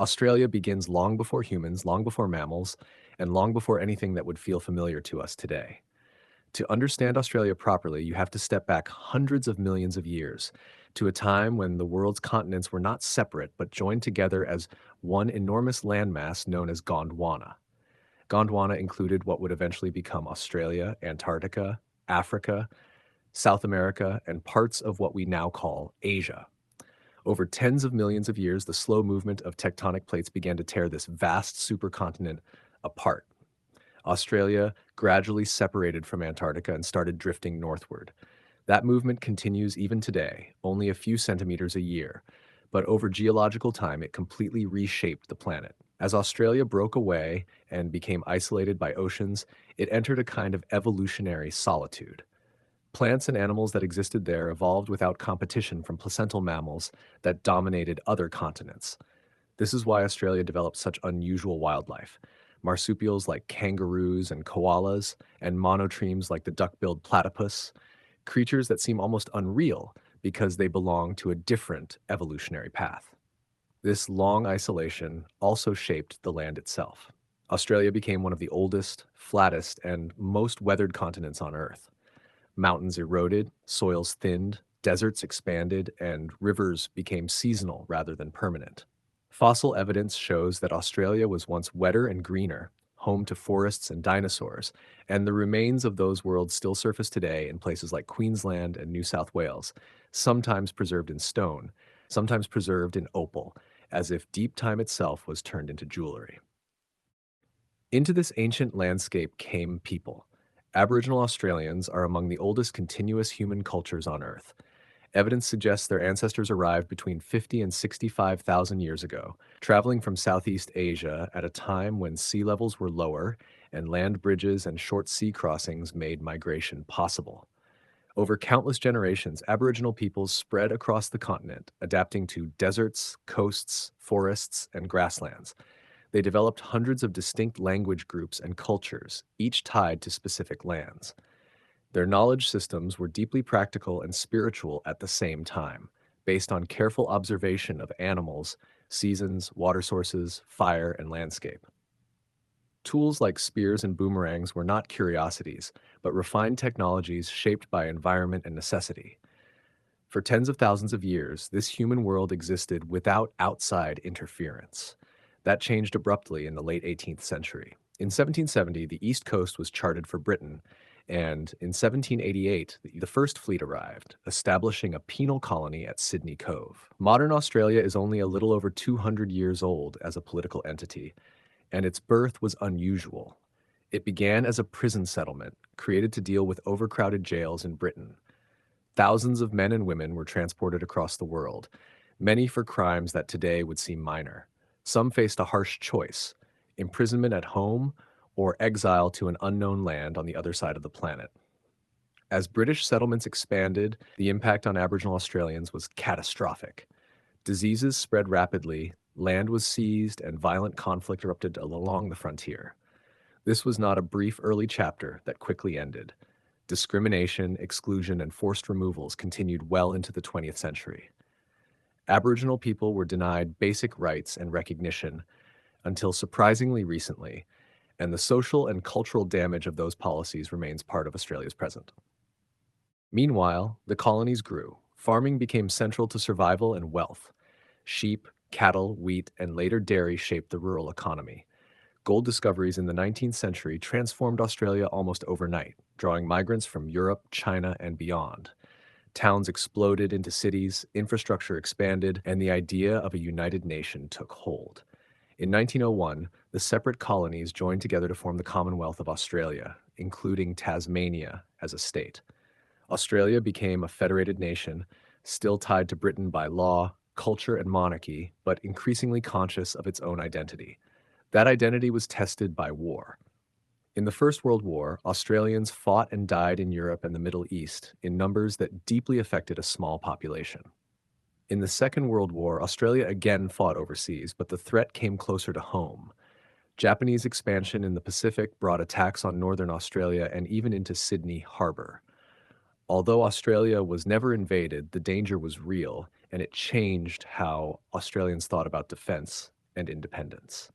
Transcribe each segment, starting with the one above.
Australia begins long before humans, long before mammals, and long before anything that would feel familiar to us today. To understand Australia properly, you have to step back hundreds of millions of years to a time when the world's continents were not separate but joined together as one enormous landmass known as Gondwana. Gondwana included what would eventually become Australia, Antarctica, Africa, South America, and parts of what we now call Asia. Over tens of millions of years, the slow movement of tectonic plates began to tear this vast supercontinent apart. Australia gradually separated from Antarctica and started drifting northward. That movement continues even today, only a few centimeters a year, but over geological time, it completely reshaped the planet. As Australia broke away and became isolated by oceans, it entered a kind of evolutionary solitude. Plants and animals that existed there evolved without competition from placental mammals that dominated other continents. This is why Australia developed such unusual wildlife. Marsupials like kangaroos and koalas, and monotremes like the duck-billed platypus, creatures that seem almost unreal because they belong to a different evolutionary path. This long isolation also shaped the land itself. Australia became one of the oldest, flattest, and most weathered continents on Earth. Mountains eroded, soils thinned, deserts expanded, and rivers became seasonal rather than permanent. Fossil evidence shows that Australia was once wetter and greener, home to forests and dinosaurs, and the remains of those worlds still surface today in places like Queensland and New South Wales, sometimes preserved in stone, sometimes preserved in opal, as if deep time itself was turned into jewelry. Into this ancient landscape came people. Aboriginal Australians are among the oldest continuous human cultures on Earth. Evidence suggests their ancestors arrived between 50 and 65,000 years ago, traveling from Southeast Asia at a time when sea levels were lower and land bridges and short sea crossings made migration possible. Over countless generations, Aboriginal peoples spread across the continent, adapting to deserts, coasts, forests, and grasslands. They developed hundreds of distinct language groups and cultures, each tied to specific lands. Their knowledge systems were deeply practical and spiritual at the same time, based on careful observation of animals, seasons, water sources, fire, and landscape. Tools like spears and boomerangs were not curiosities, but refined technologies shaped by environment and necessity. For tens of thousands of years, this human world existed without outside interference. That changed abruptly in the late 18th century. In 1770, the East Coast was charted for Britain, and in 1788, the first fleet arrived, establishing a penal colony at Sydney Cove. Modern Australia is only a little over 200 years old as a political entity, and its birth was unusual. It began as a prison settlement, created to deal with overcrowded jails in Britain. Thousands of men and women were transported across the world, many for crimes that today would seem minor. Some faced a harsh choice: imprisonment at home or exile to an unknown land on the other side of the planet. As British settlements expanded, the impact on Aboriginal Australians was catastrophic. Diseases spread rapidly, land was seized, and violent conflict erupted along the frontier. This was not a brief early chapter that quickly ended. Discrimination, exclusion, and forced removals continued well into the 20th century. Aboriginal people were denied basic rights and recognition until surprisingly recently, and the social and cultural damage of those policies remains part of Australia's present. Meanwhile, the colonies grew. Farming became central to survival and wealth. Sheep, cattle, wheat, and later dairy shaped the rural economy. Gold discoveries in the 19th century transformed Australia almost overnight, drawing migrants from Europe, China, and beyond. Towns exploded into cities, infrastructure expanded, and the idea of a united nation took hold. In 1901, the separate colonies joined together to form the Commonwealth of Australia, including Tasmania as a state. Australia became a federated nation, still tied to Britain by law, culture, and monarchy, but increasingly conscious of its own identity. That identity was tested by war. In the First World War, Australians fought and died in Europe and the Middle East in numbers that deeply affected a small population. In the Second World War, Australia again fought overseas, but the threat came closer to home. Japanese expansion in the Pacific brought attacks on northern Australia and even into Sydney Harbor. Although Australia was never invaded, the danger was real, and it changed how Australians thought about defense and independence.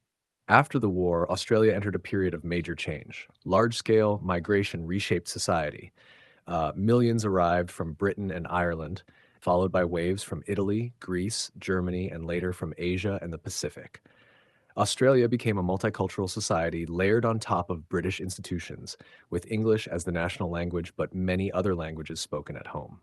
After the war, Australia entered a period of major change. Large scale migration reshaped society. Millions arrived from Britain and Ireland, followed by waves from Italy, Greece, Germany, and later from Asia and the Pacific. Australia became a multicultural society layered on top of British institutions, with English as the national language but many other languages spoken at home.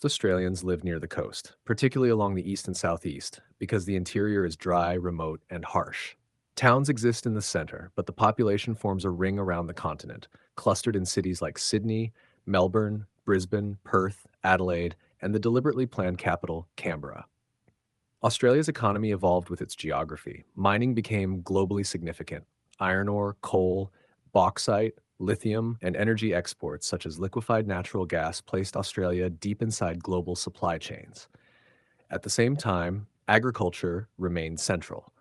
Australians live near the coast, particularly along the east and southeast, because the interior is dry, remote, and harsh. Towns exist in the center, but the population forms a ring around the continent, clustered in cities like Sydney, Melbourne, Brisbane, Perth, Adelaide, and the deliberately planned capital, Canberra. Australia's economy evolved with its geography. Mining became globally significant. Iron ore, coal, bauxite, lithium, and energy exports such as liquefied natural gas placed Australia deep inside global supply chains. At the same time, agriculture remained central.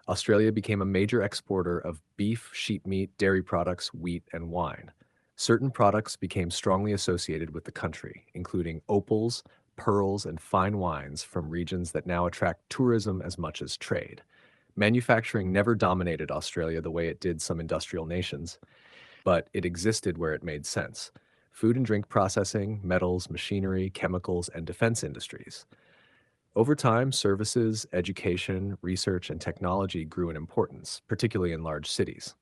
Australia became a major exporter of beef, sheep meat, dairy products, wheat, and wine. Certain products became strongly associated with the country, including opals, pearls, and fine wines from regions that now attract tourism as much as trade. Manufacturing never dominated Australia the way it did some industrial nations, but it existed where it made sense. Food and drink processing, metals, machinery, chemicals, and defense industries. Over time, services, education, research, and technology grew in importance, particularly in large cities.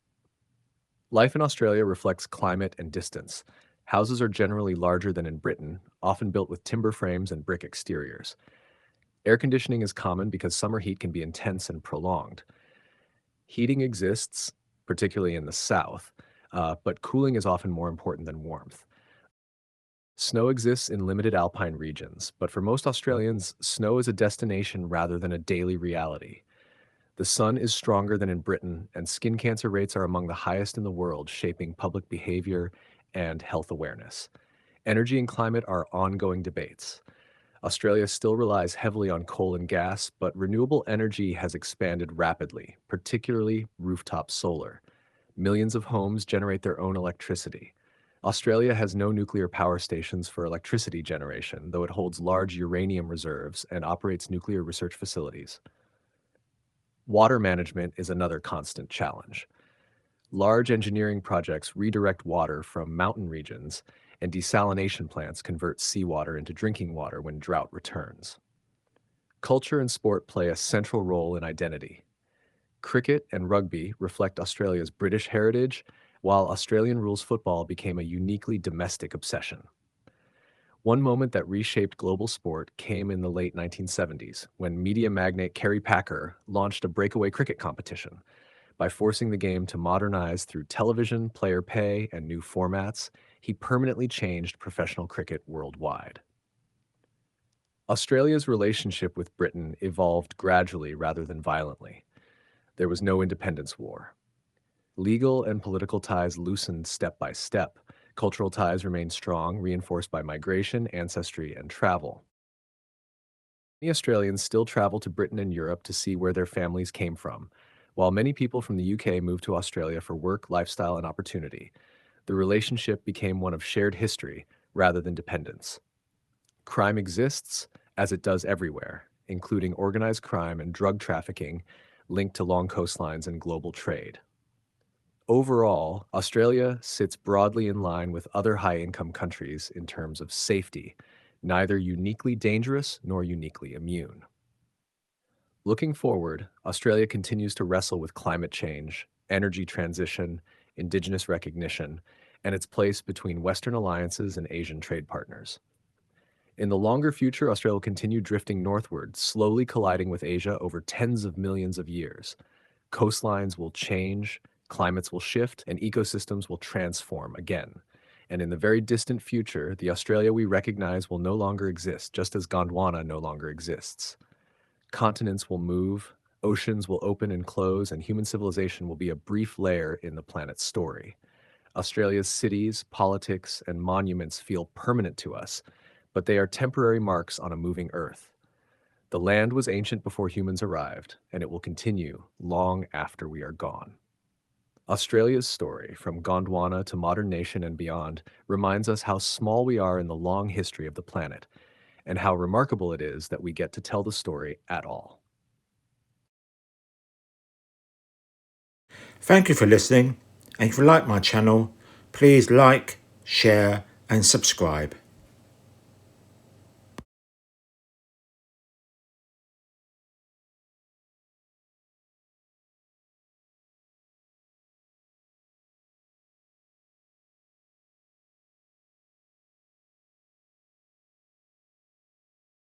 Life in Australia reflects climate and distance. Houses are generally larger than in Britain, often built with timber frames and brick exteriors. Air conditioning is common because summer heat can be intense and prolonged. Heating exists, particularly in the south, but cooling is often more important than warmth. Snow exists in limited alpine regions, but for most Australians, snow is a destination rather than a daily reality. The sun is stronger than in Britain, and skin cancer rates are among the highest in the world, shaping public behavior and health awareness. Energy and climate are ongoing debates. Australia still relies heavily on coal and gas, but renewable energy has expanded rapidly, particularly rooftop solar. Millions of homes generate their own electricity. Australia has no nuclear power stations for electricity generation, though it holds large uranium reserves and operates nuclear research facilities. Water management is another constant challenge. Large engineering projects redirect water from mountain regions, and desalination plants convert seawater into drinking water when drought returns. Culture and sport play a central role in identity. Cricket and rugby reflect Australia's British heritage, while Australian rules football became a uniquely domestic obsession. One moment that reshaped global sport came in the late 1970s when media magnate Kerry Packer launched a breakaway cricket competition. By forcing the game to modernize through television, player pay, and new formats, he permanently changed professional cricket worldwide. Australia's relationship with Britain evolved gradually rather than violently. There was no independence war. Legal and political ties loosened step by step. Cultural ties remained strong, reinforced by migration, ancestry, and travel. Many Australians still travel to Britain and Europe to see where their families came from, while many people from the UK moved to Australia for work, lifestyle, and opportunity. The relationship became one of shared history rather than dependence. Crime exists, as it does everywhere, including organized crime and drug trafficking linked to long coastlines and global trade. Overall, Australia sits broadly in line with other high income countries in terms of safety, neither uniquely dangerous nor uniquely immune. Looking forward, Australia continues to wrestle with climate change, energy transition, indigenous recognition, and its place between Western alliances and Asian trade partners. In the longer future, Australia will continue drifting northward, slowly colliding with Asia over tens of millions of years. Coastlines will change, climates will shift, and ecosystems will transform again. And in the very distant future, the Australia we recognize will no longer exist, just as Gondwana no longer exists. Continents will move, oceans will open and close, and human civilization will be a brief layer in the planet's story. Australia's cities, politics, and monuments feel permanent to us, but they are temporary marks on a moving earth. The land was ancient before humans arrived, and it will continue long after we are gone. Australia's story, from Gondwana to modern nation and beyond, reminds us how small we are in the long history of the planet, and how remarkable it is that we get to tell the story at all. Thank you for listening, and if you like my channel, please like, share and subscribe.